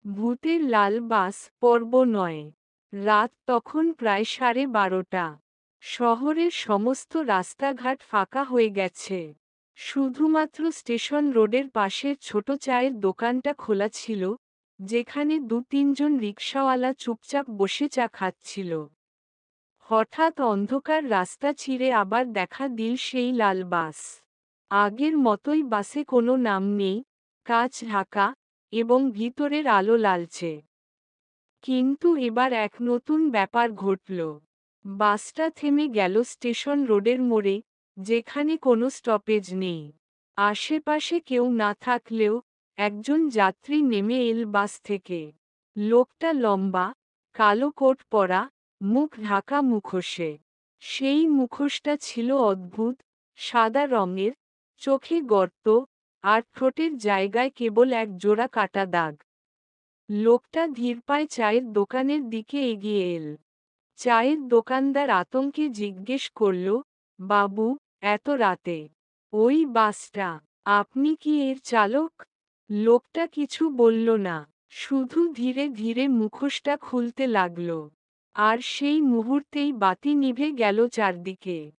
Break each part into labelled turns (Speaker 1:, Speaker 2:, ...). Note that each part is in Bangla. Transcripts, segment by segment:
Speaker 1: ভূতের লাল বাস পর্ব ৯। রাত তখন প্রায় 12:30। শহরের সমস্ত রাস্তাঘাট ফাঁকা হয়ে গেছে। শুধুমাত্র স্টেশন রোডের পাশের ছোট চায়ের দোকানটা খোলা ছিল, যেখানে ২-৩ জন রিকশাওয়ালা চুপচাপ বসে চা খাচ্ছিল। হঠাৎ অন্ধকার রাস্তা চিরে আবার দেখা দিল সেই লাল বাস। আগের মতোই বাসে কোনো নাম নেই, কাঁচ ঢাকা, এবং ভিতরের আলো লালচে। কিন্তু এবার এক নতুন ব্যাপার ঘটল। বাসটা থেমে গেল স্টেশন রোডের মোড়ে, যেখানে কোনো স্টপেজ নেই। আশেপাশে কেউ না থাকলেও একজন যাত্রী নেমে এল বাস থেকে। লোকটা লম্বা, কালো কোট পরা, মুখ ঢাকা মুখোশে। সেই মুখোশটা ছিল অদ্ভুত, সাদা রঙের, চোখে গর্ত, আর ঠোঁটের জায়গায় কেবল এক জোড়া কাটা দাগ। লোকটা ধীর পায়ে চায়ের দোকানের দিকে এগিয়ে এল। চায়ের দোকানদার আতঙ্কে জিজ্ঞেস করল, বাবু, এত রাতে ওই বাসটা, আপনি কি এর চালক? লোকটা কিছু বলল না, শুধু ধীরে ধীরে মুখোশটা খুলতে লাগল। আর সেই মুহূর্তেই বাতি নিভে গেল চারদিকে।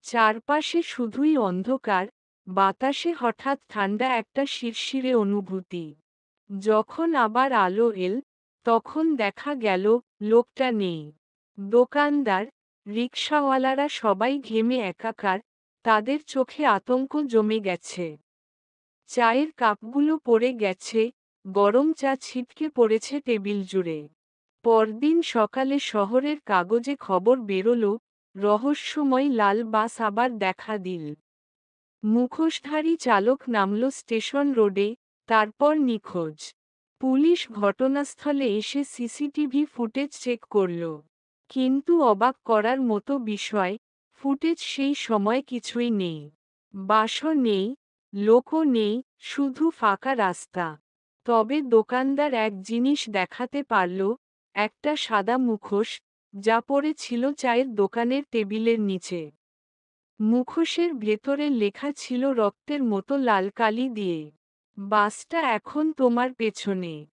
Speaker 1: চারপাশে শুধুই অন্ধকার, বাতাসে হঠাৎ ঠান্ডা একটা শিরশিরে অনুভূতি। যখন আবার আলো এল, তখন দেখা গেল লোকটা নেই। দোকানদার, রিকশাওয়ালারা সবাই ঘেমে একাকার, তাদের চোখে আতঙ্ক জমে গেছে। চায়ের কাপগুলো পড়ে গেছে, গরম চা ছিটকে পড়েছে টেবিল জুড়ে। পরদিন সকালে শহরের কাগজে খবর বেরোল, রহস্যময় লাল বাস আবার দেখা দিল। মুখোশধারী চালক নামল স্টেশন রোডে, তারপর নিখোঁজ। পুলিশ ঘটনাস্থলে এসে সিসিটিভি ফুটেজ চেক করল। কিন্তু অবাক করার মতো বিষয়, ফুটেজ সেই সময় কিছুই নেই। বাসও নেই, লোকও নেই, শুধু ফাঁকা রাস্তা। তবে দোকানদার এক জিনিস দেখাতে পারল, একটা সাদা মুখোশ, যা পড়ে ছিল চায়ের দোকানের টেবিলের নিচে। মুখোশের ভেতরে লেখা ছিল রক্তের মতো লাল কালি দিয়ে, বাসটা এখন তোমার পেছনে।